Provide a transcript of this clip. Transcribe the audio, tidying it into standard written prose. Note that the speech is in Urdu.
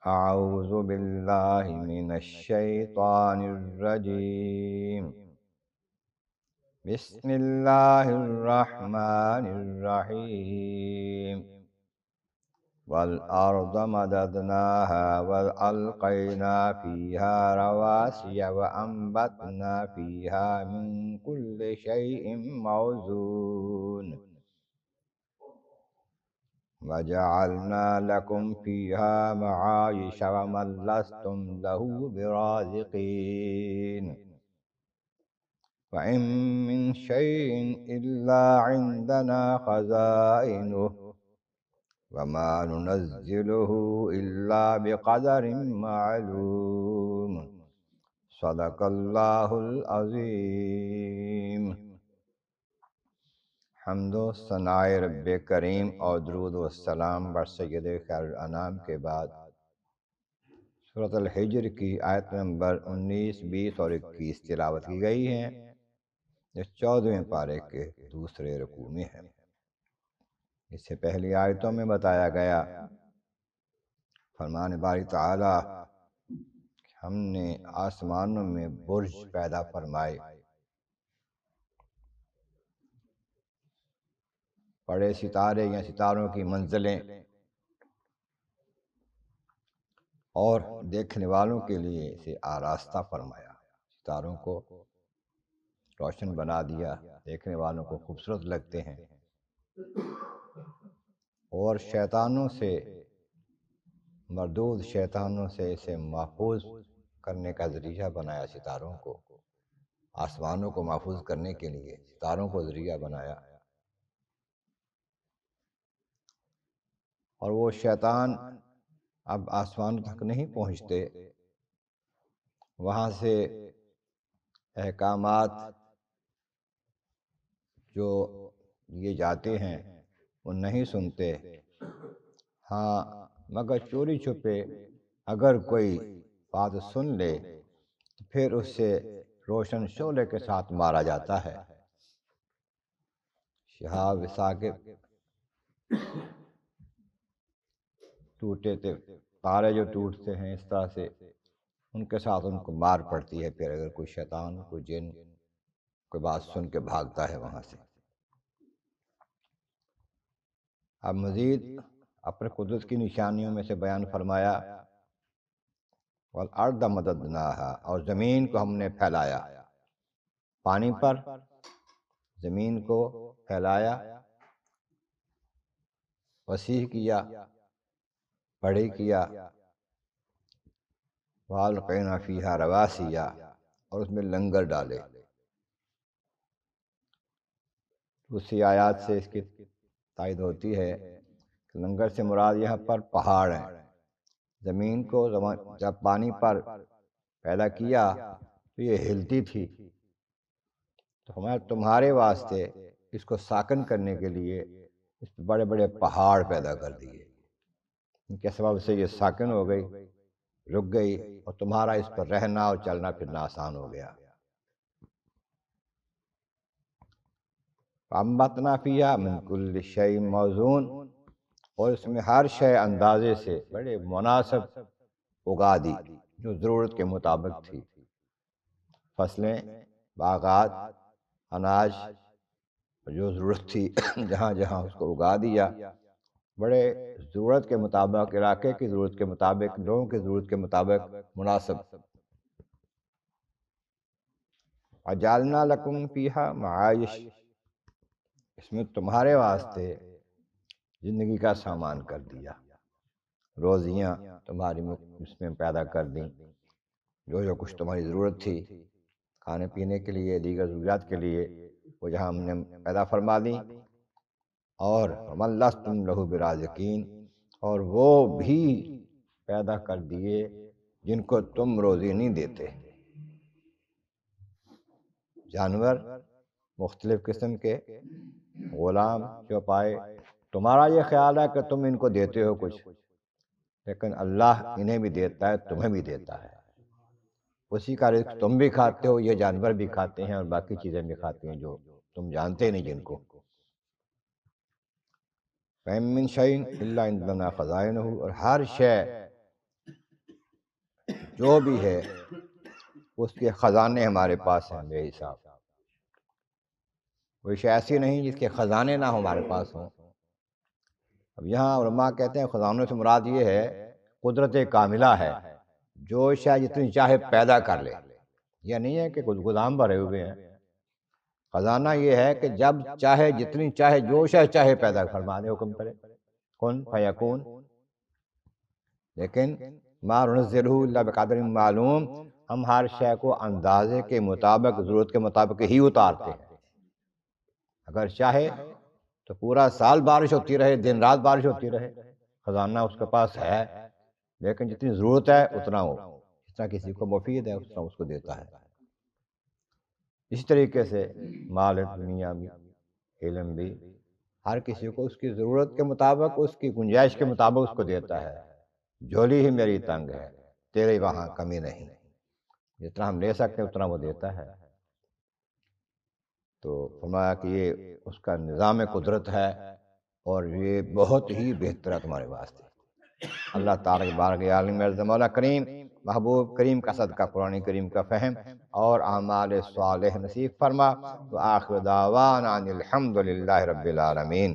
أعوذ بالله من الشيطان الرجيم. بسم الله الرحمن الرحيم. والأرض مددناها وألقينا فيها رواسي وأنبتنا فيها من كل شيء موزون وجعلنا لكم فيها معايش ومن لستم له برازقين وإن من شيء إلا عندنا خزائنه وما ننزله إلا بقدر معلوم صدق الله العظیم۔ حمد و ثناء رب کریم اور درود و السلام بر سید خیر الانام کے بعد سورۃ الحجر کی آیت نمبر 19، 20 اور 21 تلاوت کی گئی ہیں، جو 14ویں پارے کے دوسرے رکوع میں ہے۔ اس سے پہلی آیتوں میں بتایا گیا فرمان باری تعالی کہ ہم نے آسمانوں میں برج پیدا فرمائے، بڑے ستارے یا ستاروں کی منزلیں، اور دیکھنے والوں کے لیے اسے آراستہ فرمایا، ستاروں کو روشن بنا دیا، دیکھنے والوں کو خوبصورت لگتے ہیں، اور شیطانوں سے، مردود شیطانوں سے اسے محفوظ کرنے کا ذریعہ بنایا، ستاروں کو، آسمانوں کو محفوظ کرنے کے لیے ستاروں کو ذریعہ بنایا۔ اور وہ شیطان اب آسمانوں تک نہیں پہنچتے، وہاں سے احکامات جو یہ جاتے ہیں وہ نہیں سنتے، ہاں مگر چوری چھپے اگر کوئی بات سن لے تو پھر اس سے روشن شعلے کے ساتھ مارا جاتا ہے۔ شہاب ثاقب ٹوٹے تھے، تارے جو ٹوٹتے ہیں اس طرح سے ان کے ساتھ ان کو مار پڑتی ہے، پھر اگر کوئی شیطان، کوئی جن کوئی بات سن کے بھاگتا ہے وہاں سے۔ اب مزید اپنے قدرت کی نشانیوں میں سے بیان فرمایا، وَالْأَرْضَ مَدَدْنَاهَا، اور زمین کو ہم نے پھیلایا، پانی پر زمین کو پھیلایا، وسیع کیا، بڑی کیا، وَأَلْقَيْنَا فِيهَا رَوَاسِيَ، اور اس میں لنگر ڈالے۔ دوسری آیات سے اس کی تائید ہوتی ہے کہ لنگر سے مراد یہاں پر پہاڑ ہیں۔ زمین کو جب پانی پر پیدا کیا تو یہ ہلتی تھی، تو ہمیں تمہارے واسطے اس کو ساکن کرنے کے لیے اس پہ بڑے بڑے پہاڑ پیدا کر دیے، ان کے سبب سے یہ ساکن ہو گئی، رک گئی، اور تمہارا اس پر رہنا اور چلنا پھرنا آسان ہو گیا۔ فَأَنبَتْنَا فِيهَا مِن كُلِّ شَيْءٍ مَوْزُونٍ، اور اس میں ہر شے اندازے سے بڑے مناسب اگا دی جو ضرورت کے مطابق تھی، فصلیں، باغات، اناج، جو ضرورت تھی جہاں جہاں اس کو اگا دیا، بڑے ضرورت کے مطابق، علاقے کی ضرورت کے مطابق، لوگوں کی ضرورت کے مطابق مناسب۔ وَجَعَلْنَا لَكُمْ فِيهَا مَعَائِشَ، اس میں تمہارے واسطے زندگی کا سامان کر دیا، روزیاں تمہاری اس میں پیدا کر دیں، جو کچھ تمہاری ضرورت تھی کھانے پینے کے لیے، دیگر ضروریات کے لیے، وہ جہاں ہم نے پیدا فرما دیں۔ اور وَمَن لَّسْتُمْ لَهُ بِرَازِقِينَ، اور وہ بھی پیدا کر دیے جن کو تم روزی نہیں دیتے، جانور مختلف قسم کے، غلام چوپائے، تمہارا یہ خیال ہے کہ تم ان کو دیتے ہو کچھ، لیکن اللہ انہیں بھی دیتا ہے، تمہیں بھی دیتا ہے، اسی کا رزق تم بھی کھاتے ہو، یہ جانور بھی کھاتے ہیں، اور باقی چیزیں بھی کھاتی ہیں جو تم جانتے نہیں جن کو۔ وَإِن مِّن شَيْءٍ إِلَّا عِندَنَا خَزَائِنُهُ، اور ہر شے جو بھی ہے اس کے خزانے ہمارے پاس ہیں بے حساب. کوئی شے ایسی نہیں جس کے خزانے نہ ہمارے پاس ہوں. اب یہاں علماء کہتے ہیں خزانوں سے مراد یہ ہے قدرت کاملہ ہے، جو شے جتنی چاہے پیدا کر لے. یہ نہیں ہے کہ کچھ گودام بھرے ہوئے ہیں. خزانہ یہ ہے کہ جب چاہے جتنی چاہے جو شے چاہے پیدا فرما دے، حکم کرے کن فیکون. لیکن ما ننزلہ الا بقدر معلوم، ہم ہر شے کو اندازے کے مطابق، ضرورت کے مطابق ہی اتارتے ہیں. اگر چاہے تو پورا سال بارش ہوتی رہے، دن رات بارش ہوتی رہے، خزانہ اس کے پاس ہے. لیکن جتنی ضرورت ہے اتنا وہ، جس طرح کسی کو مفید ہے اس طرح اس کو دیتا ہے. اسی طریقے سے مال دنیا بھی، علم بھی، ہر کسی کو اس کی ضرورت کے مطابق، اس کی گنجائش کے مطابق اس کو دیتا ہے. جھولی ہی میری تنگ ہے، تیرے وہاں کمی نہیں. جتنا ہم لے سکتے ہیں اتنا وہ دیتا ہے. تو فرمایا کہ یہ اس کا نظام قدرت ہے اور یہ بہت ہی بہتر ہے تمہارے واسطے. اللہ تعالیٰ کے بارک عالم مرز مولا کریم، محبوب کریم کا صدقہ قرآن کریم کا فہم اور اعمال صالح نصیب فرما. وآخر دعوانا ان الحمد للہ رب العالمین.